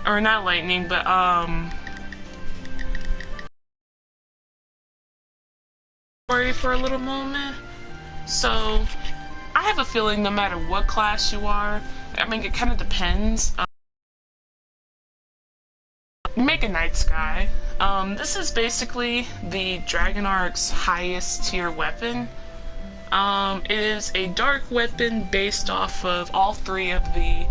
or not lightning, but for a little moment. So I have a feeling no matter what class you are, I mean, it kind of depends. Make a Night Sky. This is basically the Dragon Ark's highest tier weapon. It is a dark weapon based off of all three of the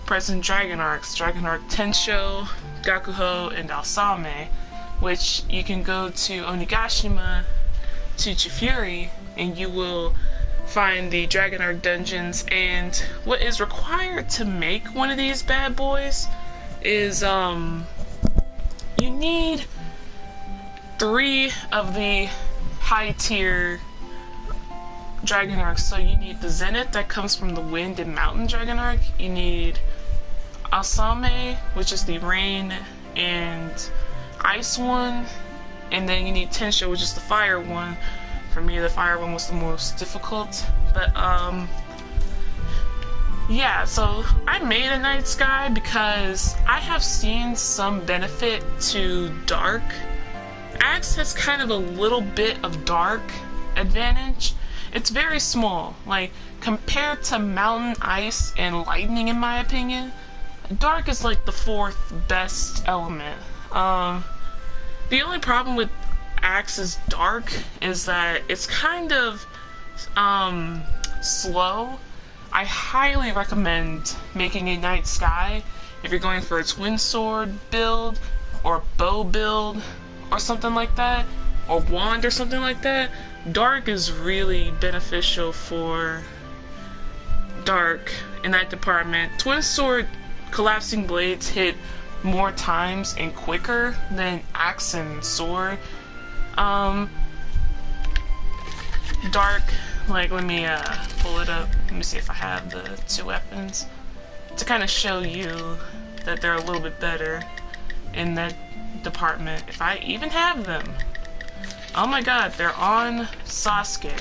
present Dragon Arcs, Dragon Arc Tensho, Gakuho, and Alsame, which you can go to Onigashima to Chifuri, and you will find the Dragon Arc dungeons. And what is required to make one of these bad boys is you need 3 of the high tier Dragon Arcs. So you need the Zenith that comes from the Wind and Mountain Dragon Arc. You need Asame, which is the Rain and Ice one. And then you need Tensho, which is the Fire one. For me, the Fire one was the most difficult. But, yeah, so I made a Night Sky because I have seen some benefit to Dark. Axe has kind of a little bit of Dark advantage. It's very small. Like, compared to Mountain, Ice, and Lightning, in my opinion, Dark is like the 4th best element. The only problem with Axe's Dark is that it's kind of slow. I highly recommend making a Night Sky if you're going for a twin sword build or bow build or something like that, or wand or something like that. Dark is really beneficial for Dark in that department. Twin sword collapsing blades hit more times and quicker than axe and sword. Dark, like, let me pull it up. Let me see if I have the 2 weapons to kind of show you that they're a little bit better in that department, if I even have them. Oh my god, they're on Sasuke,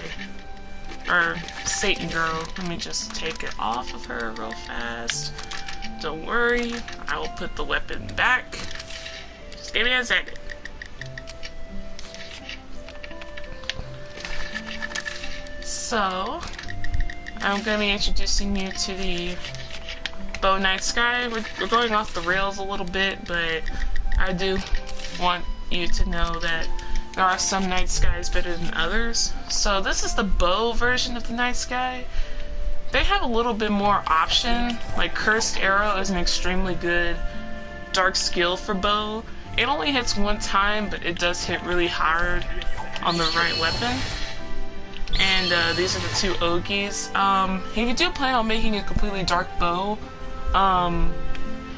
or Satan Girl. Let me just take it off of her real fast. Don't worry, I will put the weapon back. Just give me a second. So, I'm going to be introducing you to the Bow Night Sky. We're going off the rails a little bit, but I do want you to know that there are some Night Skies better than others. So this is the bow version of the Night Sky. They have a little bit more option. Like, Cursed Arrow is an extremely good dark skill for bow. It only hits 1 time, but it does hit really hard on the right weapon. And these are the 2 Ogis. If you do plan on making a completely dark bow,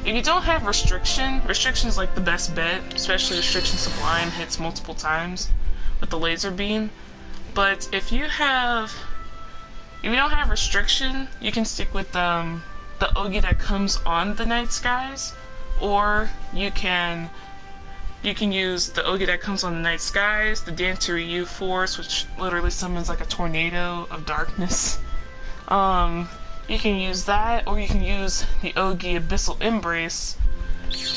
if you don't have Restriction is like the best bet, especially Restriction Sublime hits multiple times with the laser beam. But if you don't have Restriction, you can stick with the Ogi that comes on the Night Skies, or you can use the Ogi that comes on the Night Skies, the Dantoryu Force, which literally summons like a tornado of darkness. You can use that, or you can use the Ogi Abyssal Embrace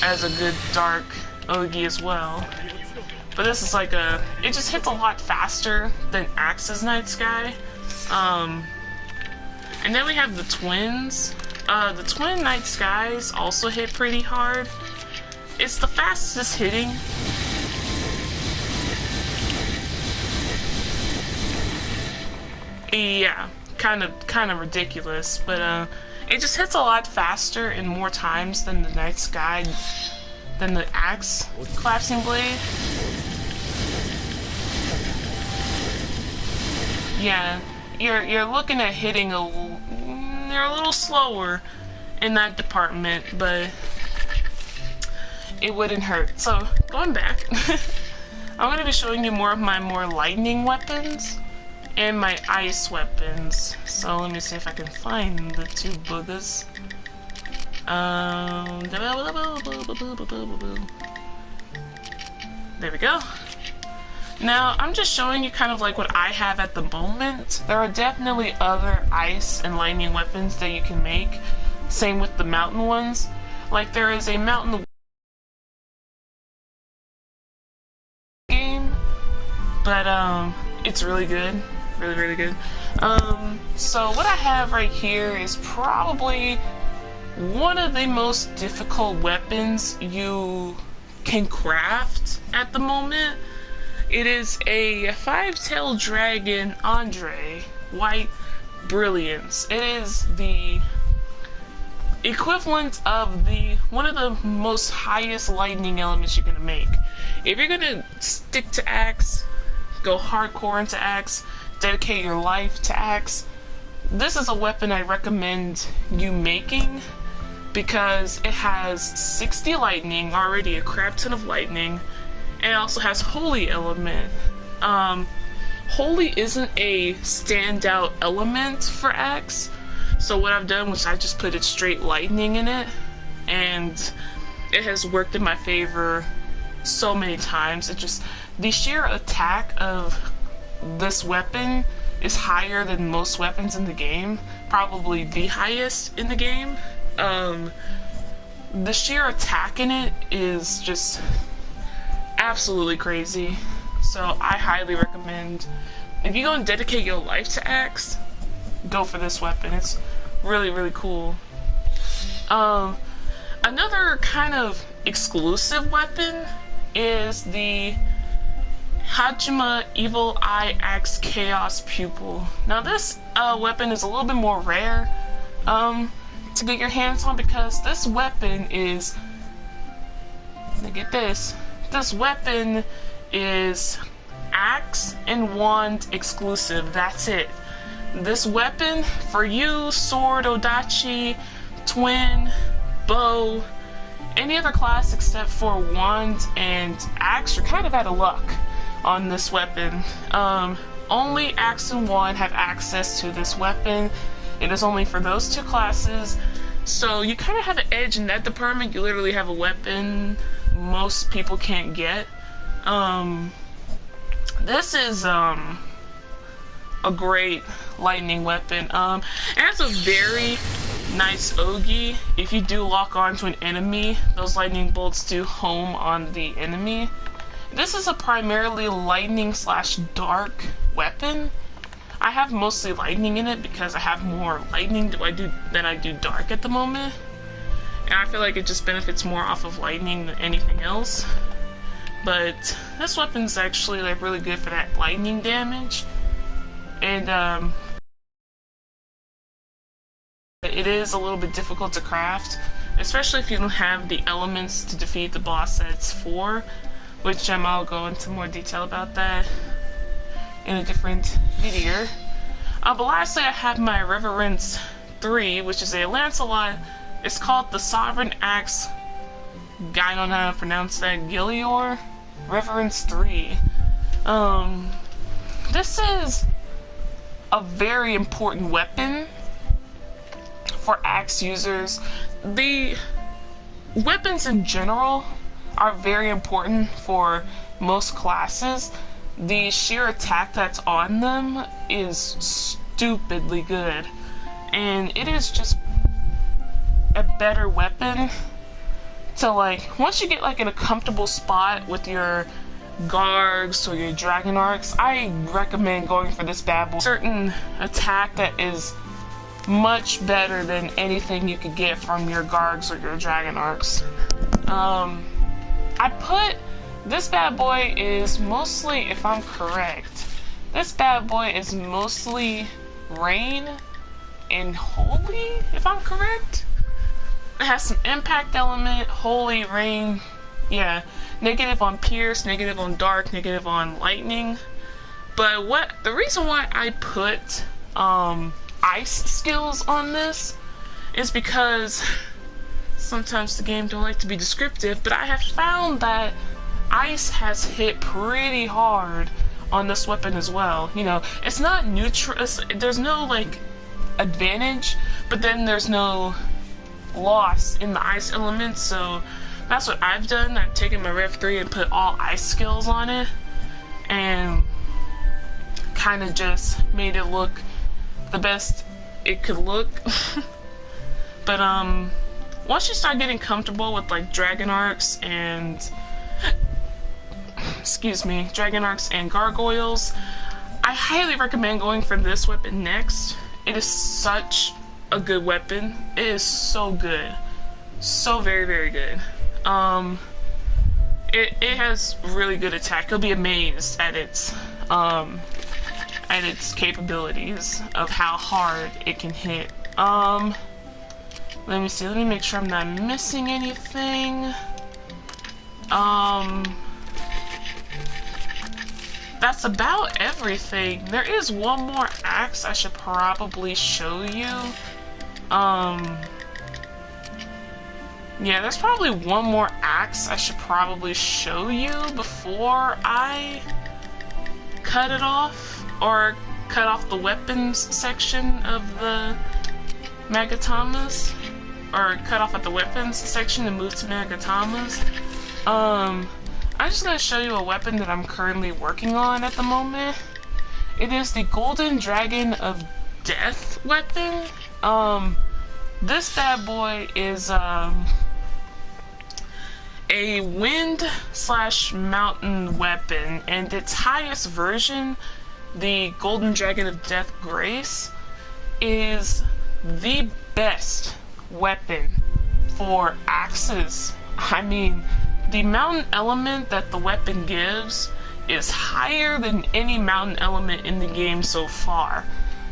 as a good dark Ogi as well. But this is like it just hits a lot faster than Axe's Night Sky. And then we have the twins. The twin Night Skies also hit pretty hard. It's the fastest hitting. Yeah, kind of ridiculous, but it just hits a lot faster and more times than the Night Sky, than the Axe Collapsing Blade. Yeah, you're looking at hitting you're a little slower in that department, but it wouldn't hurt. So, going back, I'm going to be showing you more of my lightning weapons and my ice weapons. So let me see if I can find the 2 boogers. There we go. Now, I'm just showing you kind of like what I have at the moment. There are definitely other ice and lightning weapons that you can make. Same with the mountain ones. Like, there is a mountain game, but it's really good, really good. So what I have right here is probably one of the most difficult weapons you can craft at the moment. It is a 5-tailed dragon Andre White Brilliance. It is the equivalent of one of the most highest lightning elements you're gonna make. If you're gonna stick to Axe, go hardcore into Axe, dedicate your life to Axe, this is a weapon I recommend you making, because it has 60 lightning, already a crap ton of lightning, and it also has holy element. Holy isn't a standout element for Axe, so what I've done was I just put it straight lightning in it, and it has worked in my favor so many times. It just, the sheer attack of this weapon is higher than most weapons in the game, probably the highest in the game. The sheer attack in it is just absolutely crazy. So I highly recommend, if you're going to dedicate your life to Axe, go for this weapon. It's really cool. Another kind of exclusive weapon is the Hajima Evil Eye Axe Chaos Pupil. Now this weapon is a little bit more rare to get your hands on, because this weapon is, look at this weapon is Axe and Wand exclusive. That's it. This weapon, for you, sword, odachi, twin, bow, any other class except for wand and axe, you're kind of out of luck on this weapon. Only axe and wand have access to this weapon. It is only for those two classes, so you kind of have an edge in that department. You literally have a weapon most people can't get. This is a great lightning weapon. It has a very nice ogi. If you do lock onto an enemy, those lightning bolts do home on the enemy. This is a primarily lightning slash dark weapon. I have mostly lightning in it because I have more lightning than I do dark at the moment. And I feel like it just benefits more off of lightning than anything else. But this weapon's actually like really good for that lightning damage. And it is a little bit difficult to craft, especially if you don't have the elements to defeat the boss that it's for, which I'll go into more detail about that in a different video. But lastly, I have my Reverence 3, which is a Lancelot. It's called the Sovereign Axe. I don't know how to pronounce that. Gilior Reverence 3. This is a very important weapon for Axe users. The weapons in general are very important for most classes. The sheer attack that's on them is stupidly good, and it is just a better weapon to, like, once you get like in a comfortable spot with your Gargs or your Dragon Arcs, I recommend going for this bad boy. Certain attack that is much better than anything you could get from your Gargs or your Dragon Arcs. I put this bad boy is mostly, if I'm correct, this bad boy is mostly Rain and Holy, if I'm correct. It has some impact element, Holy, Rain, yeah, negative on Pierce, negative on Dark, negative on Lightning. But the reason why I put ice skills on this is because sometimes the game don't like to be descriptive, but I have found that ice has hit pretty hard on this weapon as well. You know, it's not neutral, there's no like advantage, but then there's no loss in the ice element, so that's what I've done. I've taken my Rev 3 and put all ice skills on it, and kind of just made it look the best it could look. But once you start getting comfortable with like dragon arcs and dragon arcs and gargoyles, I highly recommend going for this weapon next. It is such a good weapon. It is so good. So very, very good. It has really good attack. You'll be amazed at its capabilities of how hard it can hit. Let me see, let me make sure I'm not missing anything. That's about everything. There is one more axe I should probably show you. Yeah, there's probably one more axe I should probably show you before I cut it off, or cut off the weapons section of the Magatamas, or cut off at the weapons section and move to Magatamas. I'm just going to show you a weapon that I'm currently working on at the moment. It is the Golden Dragon of Death weapon. This bad boy is a wind/mountain weapon, and its highest version, the Golden Dragon of Death Grace, is the best weapon for axes. I mean, the mountain element that the weapon gives is higher than any mountain element in the game so far,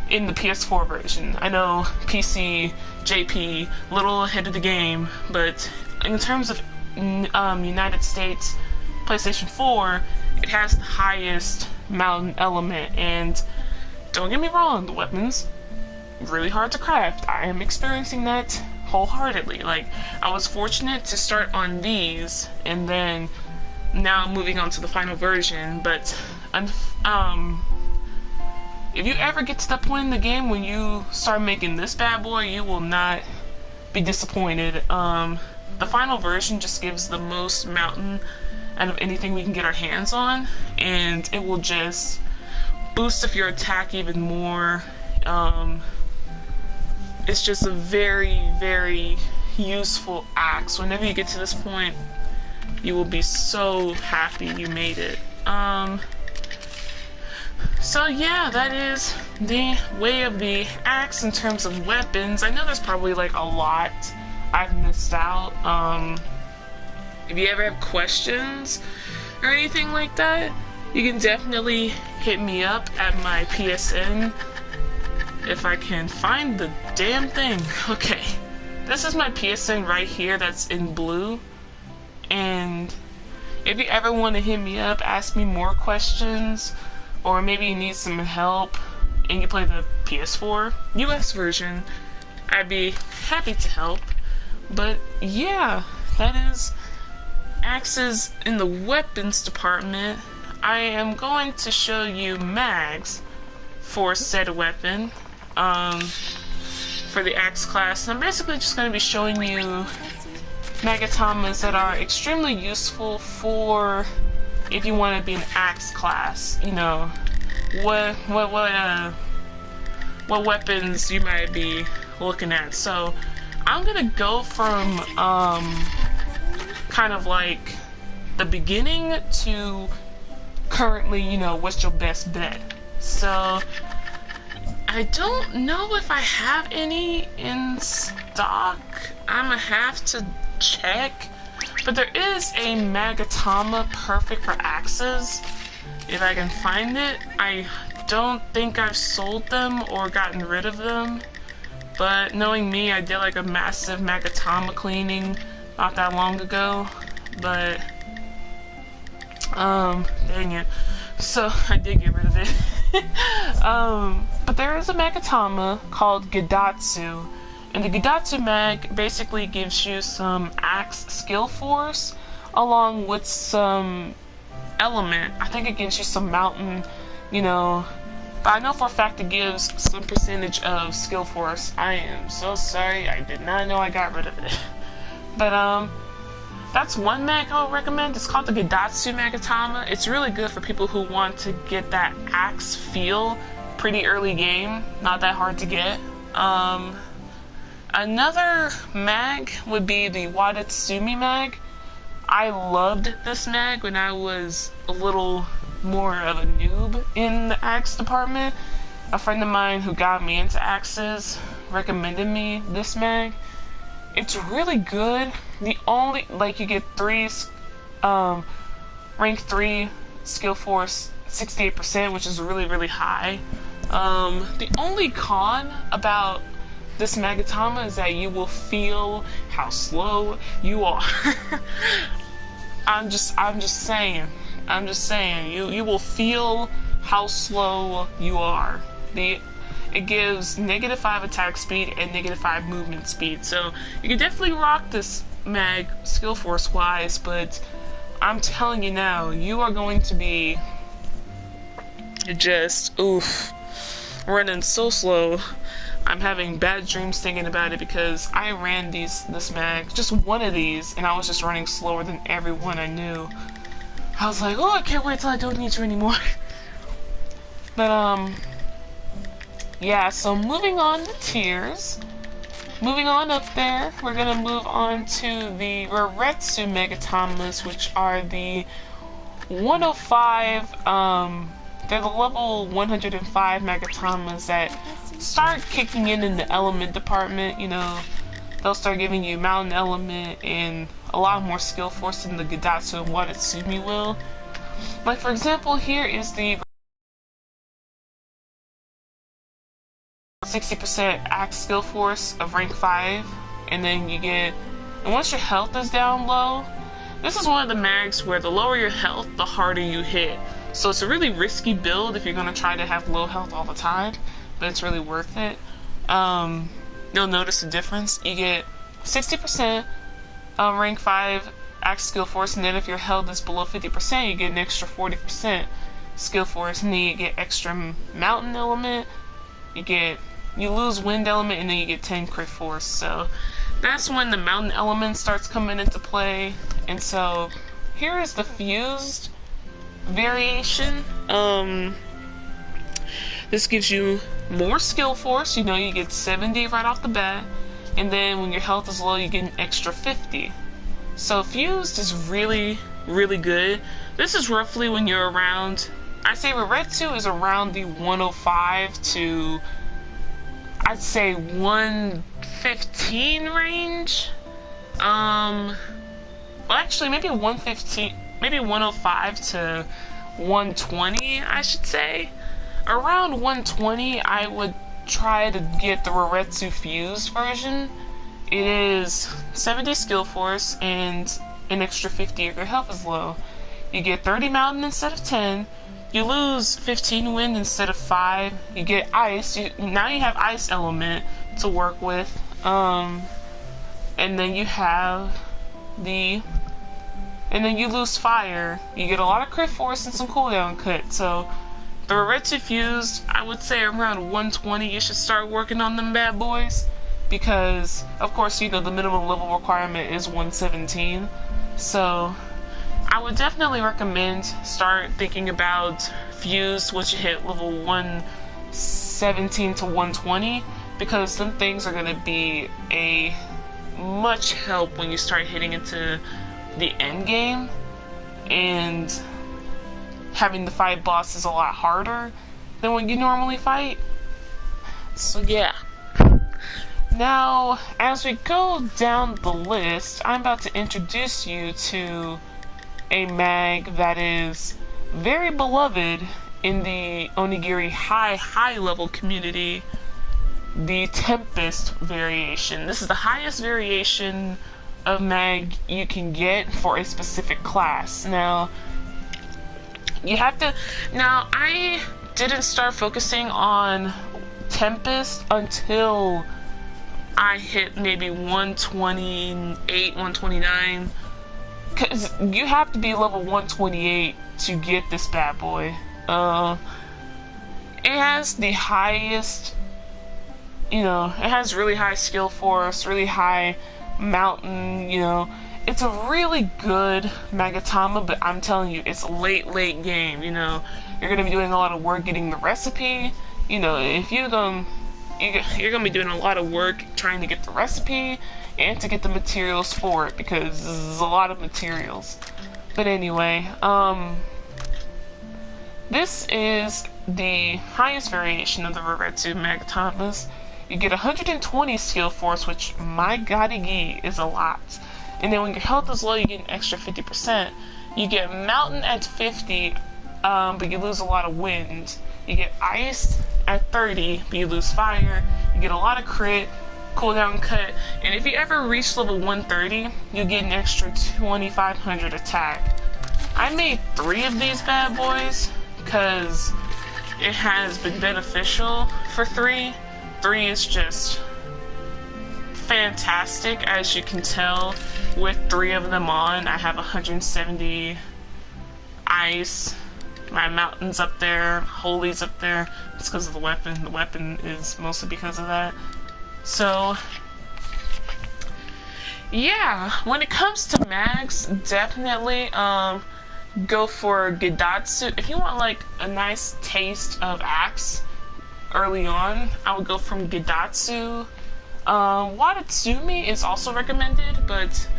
in the PS4 version. I know PC, JP, little ahead of the game, but in terms of United States, PlayStation 4, it has the highest mountain element, and don't get me wrong, the weapon's really hard to craft. I am experiencing that wholeheartedly. Like, I was fortunate to start on these, and then now I'm moving on to the final version, but if you ever get to that point in the game when you start making this bad boy, you will not be disappointed. The final version just gives the most mountain out of anything we can get our hands on, and it will just boost up your attack even more. It's just a very, very useful axe. Whenever you get to this point, you will be so happy you made it. So yeah, that is the way of the axe in terms of weapons. I know there's probably like a lot I've missed out. If you ever have questions or anything like that, you can definitely hit me up at my PSN if I can find the damn thing. Okay, this is my PSN right here that's in blue, and if you ever want to hit me up, ask me more questions, or maybe you need some help and you play the PS4 US version, I'd be happy to help. But yeah, that is axes in the weapons department. I am going to show you mags for said weapon, for the axe class. And I'm basically just going to be showing you Magatamas that are extremely useful for if you want to be an axe class. You know, what weapons you might be looking at. So I'm gonna go from kind of like the beginning to currently, you know, what's your best bet. So I don't know if I have any in stock. I'm gonna have to check, but there is a Magatama perfect for axes if I can find it. I don't think I've sold them or gotten rid of them, but knowing me, I did like a massive Magatama cleaning not that long ago, but dang it, so I did get rid of it. But there is a Magatama called Gidatsu, and the Gidatsu mag basically gives you some axe skill force along with some element. I think it gives you some mountain, you know, but I know for a fact it gives some percentage of skill force. I am so sorry, I did not know I got rid of it. But that's one mag I would recommend. It's called the Gidatsu Magatama. It's really good for people who want to get that axe feel pretty early game. Not that hard to get. Another mag would be the Wadatsumi mag. I loved this mag when I was a little more of a noob in the axe department. A friend of mine who got me into axes recommended me this mag. It's really good. The only, like, you get rank 3 skill force 68%, which is really, really high. The only con about this Magatama is that you will feel how slow you are. I'm just saying. You will feel how slow you are. It gives -5 attack speed and -5 movement speed, so you can definitely rock this mag skill force wise, but I'm telling you now, you are going to be just running so slow. I'm having bad dreams thinking about it because I ran this mag, just one of these, and I was just running slower than everyone I knew. I was like, oh, I can't wait till I don't need you anymore. But yeah, so moving on to tiers. Moving on up there, we're gonna move on to the Raretsu Megatamas, which are the 105, they're the level 105 Megatamas that start kicking in the element department. You know, they'll start giving you mountain element and a lot more skill force than the Gadatsu and Wadatsumi will. Like, for example, here is the 60% axe skill force of rank 5, and then you get, and once your health is down low, this is one of the mags where the lower your health, the harder you hit. So it's a really risky build if you're going to try to have low health all the time, but it's really worth it. You'll notice the difference. You get 60% rank 5 axe skill force, and then if your health is below 50%, you get an extra 40% skill force, and then you get extra mountain element, you lose wind element, and then you get 10 crit force. So that's when the mountain element starts coming into play. And so here is the fused variation. This gives you more skill force. You know, you get 70 right off the bat, and then when your health is low, you get an extra 50. So fused is really, really good. This is roughly when you're around, I say Raretsu is around the 105 to, I'd say 115 range. Well, actually, maybe 115, maybe 105 to 120, I should say. Around 120, I would try to get the Raretsu fused version. It is 70 skill force and an extra 50 if your health is low. You get 30 mountain instead of 10. You lose 15 wind instead of 5. You get ice. Now you have ice element to work with. And then you have and then you lose fire. You get a lot of crit force and some cooldown cut. So the Raretsu fused, I would say around 120 you should start working on them bad boys. Because, of course, you know, the minimum level requirement is 117. So I would definitely recommend start thinking about fused once you hit level 117 to 120, because some things are going to be a much help when you start hitting into the end game, and having to fight bosses a lot harder than when you normally fight. So yeah. Now, as we go down the list, I'm about to introduce you to a mag that is very beloved in the Onigiri high level community, the Tempest variation. This is the highest variation of mag you can get for a specific class. Now, I didn't start focusing on Tempest until I hit maybe 128, 129. Because you have to be level 128 to get this bad boy. It has the highest, it has really high skill force, really high mountain, It's a really good Magatama, but I'm telling you, it's a late game, You're going to be doing a lot of work getting the recipe. If you're gonna be doing a lot of work trying to get the recipe and to get the materials for it, because there's a lot of materials. But anyway, this is the highest variation of the Roretsu Magatamas. You get 120 skill force, which, my goddy, is a lot. And then when your health is low, you get an extra 50%. You get mountain at 50, but you lose a lot of wind. You get ice at 30, but you lose fire. You get a lot of crit, cooldown cut, and if you ever reach level 130, you get an extra 2500 attack. I made 3 of these bad boys because it has been beneficial for 3. 3 is just fantastic, as you can tell. With 3 of them on, I have 170 ice. My mountain's up there, holy's up there. It's because of the weapon. The weapon is mostly because of that. So, yeah, when it comes to mags, definitely go for Gidatsu. If you want like a nice taste of Axe early on, I would go from Gidatsu. Watatsumi is also recommended, but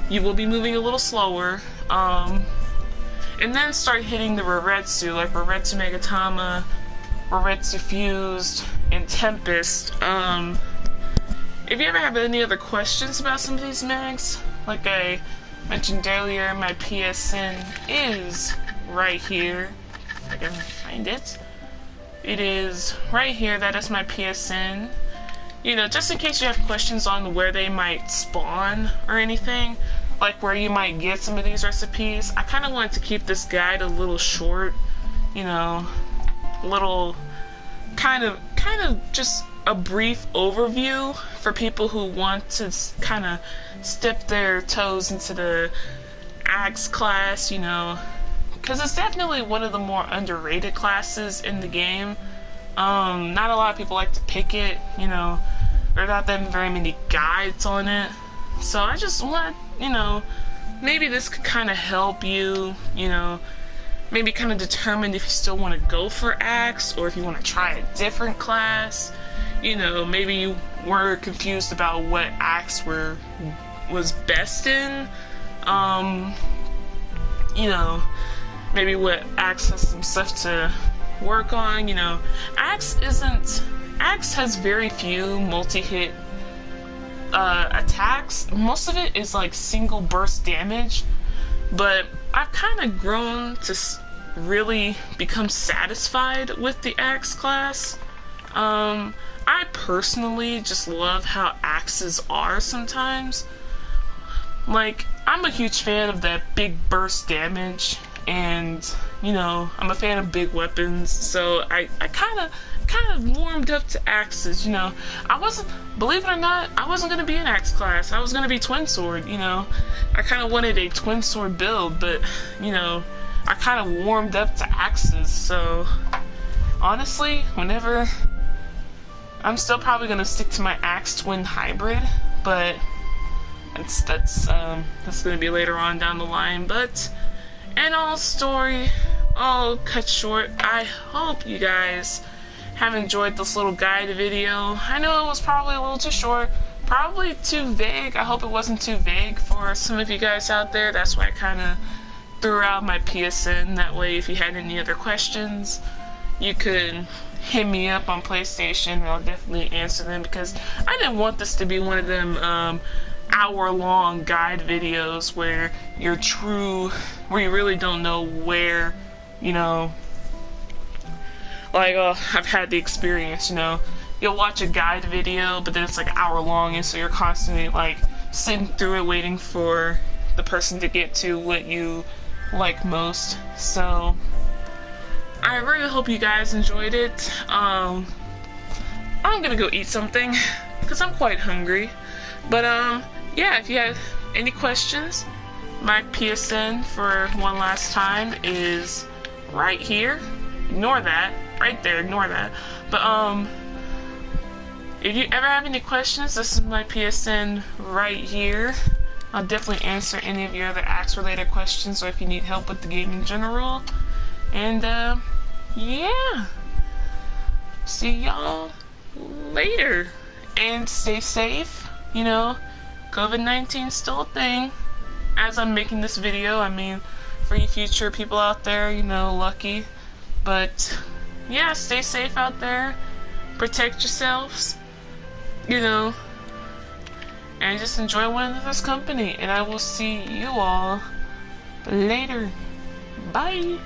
you will be moving a little slower. And then start hitting the Roretsu, like Roretsu Magatama, Roretsu Fused, and Tempest. If you ever have any other questions about some of these mags, like I mentioned earlier, my PSN is right here. If I can find it. It is right here. That is my PSN. You know, just in case you have questions on where they might spawn or anything, like where you might get some of these recipes. I kind of wanted to keep this guide a little short, you know, little kind of just a brief overview for people who want to kind of dip their toes into the Axe class, you know, because it's definitely one of the more underrated classes in the game. Not a lot of people like to pick it, you know, there are not that very many guides on it. So I just want, you know, maybe this could kind of help you, you know, maybe kind of determine if you still want to go for Axe or if you want to try a different class. You know, maybe you were confused about what Axe was best in. You know, maybe what Axe has some stuff to work on. You know, Axe has very few multi-hit attacks. Most of it is like single burst damage, but I've kind of grown to really become satisfied with the Axe class. I personally just love how axes are sometimes. Like, I'm a huge fan of that big burst damage, and you know, I'm a fan of big weapons, so I kind of warmed up to axes. You know, believe it or not, I wasn't gonna be an axe class. I was gonna be twin sword. You know, I kind of wanted a twin sword build, but you know, I kind of warmed up to axes. So honestly, whenever, I'm still probably gonna stick to my axe twin hybrid, but that's gonna be later on down the line. But in all story, all cut short, I hope you guys have enjoyed this little guide video. I know it was probably a little too short, probably too vague. I hope it wasn't too vague for some of you guys out there. That's why I kind of threw out my PSN. That way, if you had any other questions, you could hit me up on PlayStation and I'll definitely answer them, because I didn't want this to be one of them hour-long guide videos where you really don't know where, you know, like, I've had the experience, you know, you'll watch a guide video, but then it's like an hour long, and so you're constantly like sitting through it waiting for the person to get to what you like most. So I really hope you guys enjoyed it. I'm gonna go eat something because I'm quite hungry. But yeah, if you have any questions, my PSN for one last time is right here. Ignore that. Right there, ignore that. But if you ever have any questions, this is my PSN right here. I'll definitely answer any of your other Axe related questions, or if you need help with the game in general. And yeah, see y'all later. And stay safe. You know, COVID-19 is still a thing. As I'm making this video, I mean, for you future people out there, you know, lucky. But yeah, stay safe out there. Protect yourselves. You know, and just enjoy one another's company. And I will see you all later. Bye.